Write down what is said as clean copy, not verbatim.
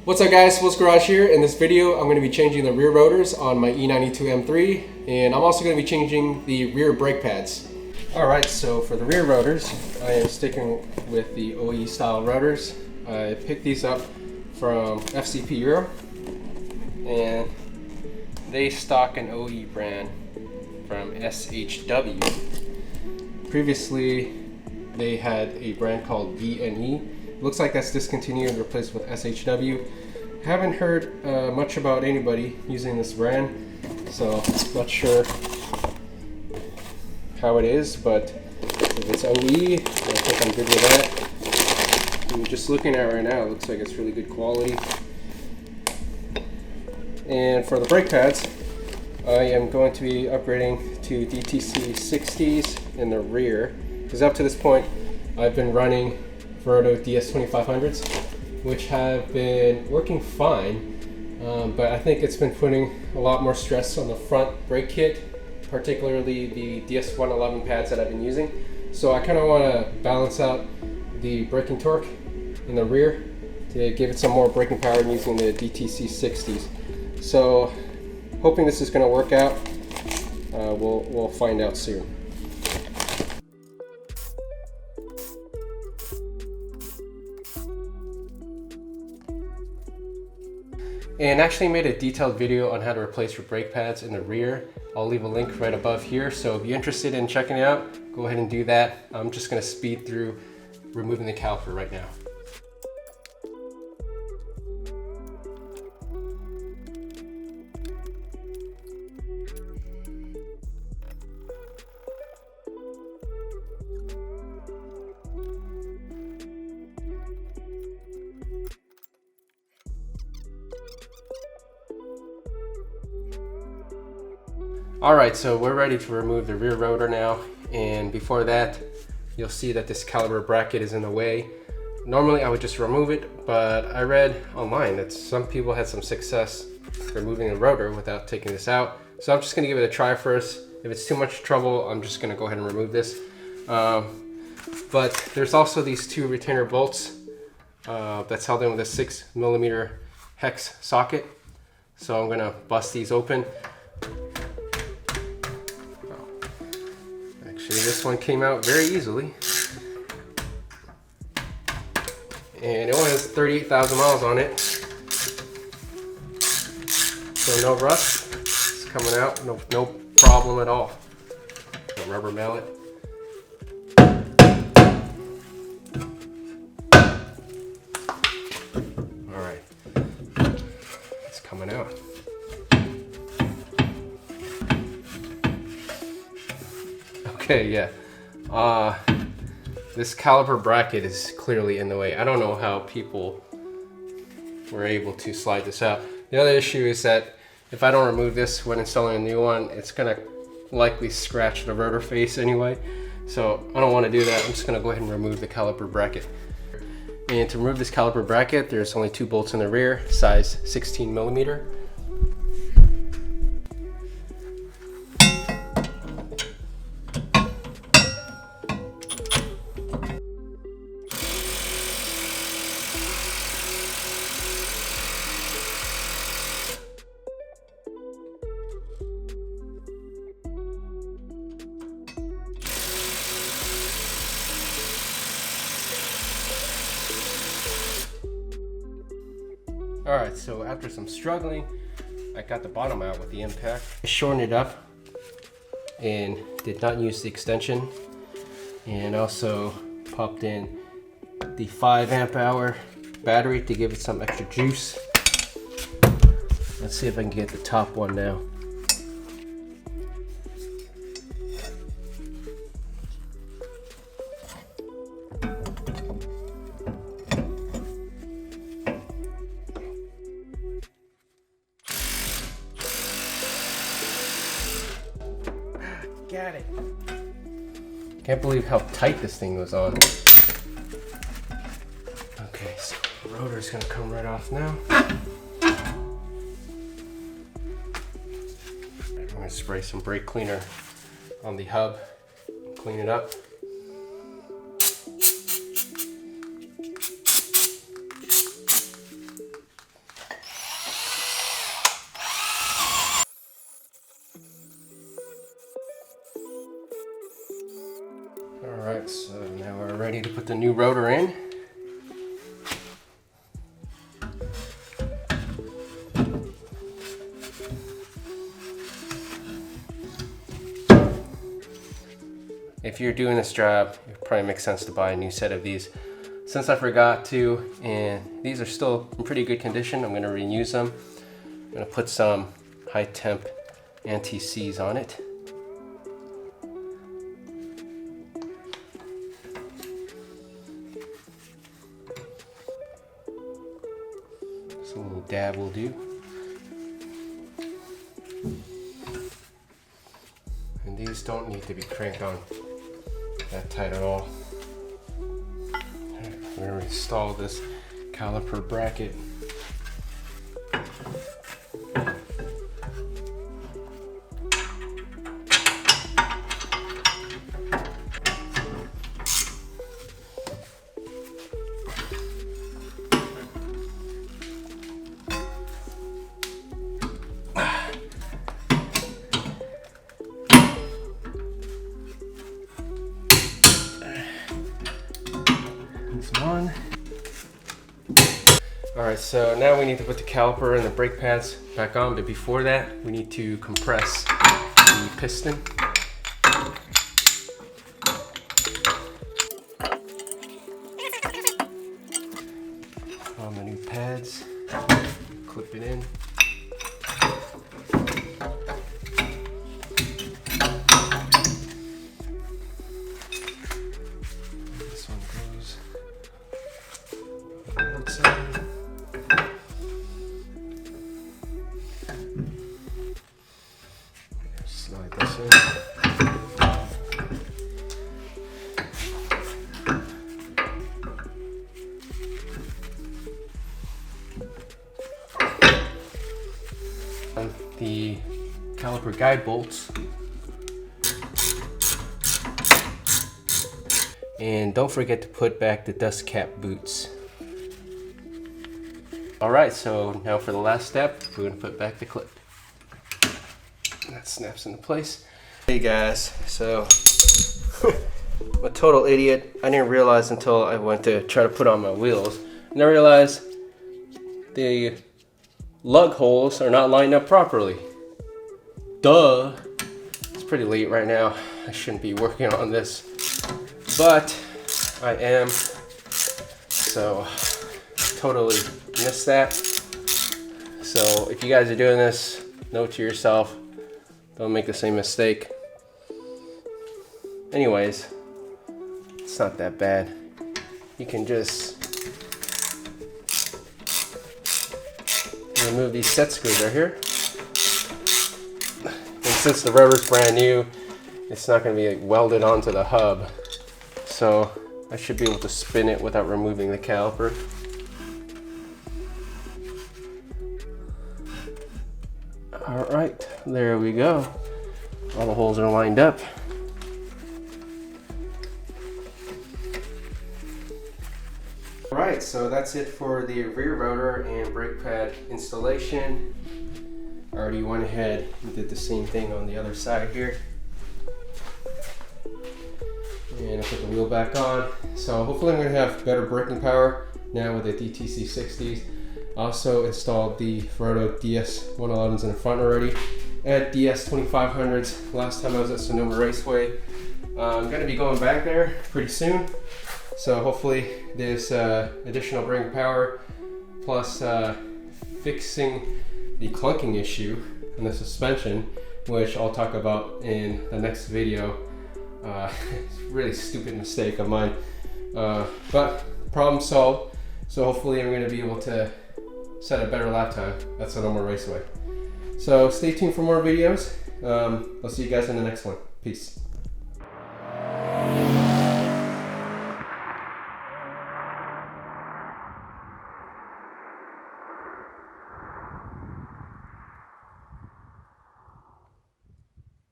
What's up guys, Will's Garage here. In this video I'm going to be changing the rear rotors on my E92 M3 and I'm also going to be changing the rear brake pads. Alright, so for the rear rotors I am sticking with the OE style rotors. I picked these up from FCP Euro and they stock an OE brand from SHW. Previously they had a brand called VNE. Looks like that's discontinued and replaced with SHW. Haven't heard much about anybody using this brand, so not sure how it is, but if it's OE, I think I'm good with that. And just looking at it right now, it looks like it's really good quality. And for the brake pads, I am going to be upgrading to DTC60s in the rear, because up to this point I've been running Rotors DS2500s, which have been working fine, but I think it's been putting a lot more stress on the front brake kit, particularly the DS111 pads that I've been using. So I kind of want to balance out the braking torque in the rear to give it some more braking power using the DTC60s. So hoping this is going to work out. We'll find out soon. And actually made a detailed video on how to replace your brake pads in the rear. I'll leave a link right above here, so if you're interested in checking it out, go ahead and do that. I'm just going to speed through removing the caliper right now. Alright, so we're ready to remove the rear rotor now, and before that you'll see that this caliper bracket is in the way. Normally I would just remove it, but I read online that some people had some success removing the rotor without taking this out. So I'm just going to give it a try first. If it's too much trouble, I'm just going to go ahead and remove this. But there's also these two retainer bolts that's held in with a 6mm hex socket. So I'm going to bust these open. Actually, this one came out very easily, and it only has 38,000 miles on it, so no rust. It's coming out, no problem at all. A rubber mallet. All right, it's coming out. Okay, yeah. This caliper bracket is clearly in the way. I don't know how people were able to slide this out. The other issue is that if I don't remove this when installing a new one, it's gonna likely scratch the rotor face anyway. So I don't want to do that. I'm just gonna go ahead and remove the caliper bracket. And to remove this caliper bracket, there's only two bolts in the rear, size 16mm. Alright, so after some struggling, I got the bottom out with the impact. I shortened it up and did not use the extension, and also popped in the 5 amp hour battery to give it some extra juice. Let's see if I can get the top one now. Got it. Can't believe how tight this thing was on. Okay, so the rotor's gonna come right off now. I'm gonna spray some brake cleaner on the hub, clean it up. Alright, so now we're ready to put the new rotor in. If you're doing this job, it probably makes sense to buy a new set of these. Since I forgot to, and these are still in pretty good condition, I'm going to reuse them. I'm going to put some high temp anti-seize on it. Just a little dab will do. And these don't need to be cranked on that tight at all. We're going to install this caliper bracket. On. Alright, so now we need to put the caliper and the brake pads back on, but before that we need to compress the piston. On the new pads, clip it in. This one goes outside. Slide this in. And the caliper guide bolts. And don't forget to put back the dust cap boots. Alright, so now for the last step, we're going to put back the clip. That snaps into place. Hey guys, so I'm a total idiot. I didn't realize until I went to try to put on my wheels. And I realized the lug holes are not lined up properly. Duh! It's pretty late right now. I shouldn't be working on this. But I am, so totally missed that. So if you guys are doing this, note to yourself, don't make the same mistake. Anyways, it's not that bad. You can just remove these set screws right here. And since the rotor's brand new, it's not going to be like welded onto the hub. So I should be able to spin it without removing the caliper. All right, there we go. All the holes are lined up. All right, so that's it for the rear rotor and brake pad installation. I already went ahead and did the same thing on the other side here. And I put the wheel back on. So hopefully I'm going to have better braking power now with the DTC60s. Also installed the Rotors DS111s in the front already. At DS2500s last time I was at Sonoma Raceway. I'm going to be going back there pretty soon. So hopefully there's additional braking power plus fixing the clunking issue in the suspension, which I'll talk about in the next video. It's a really stupid mistake of mine, but problem solved. So hopefully I'm going to be able to set a better lap time at Sonoma Raceway. So stay tuned for more videos. I'll see you guys in the next one. Peace.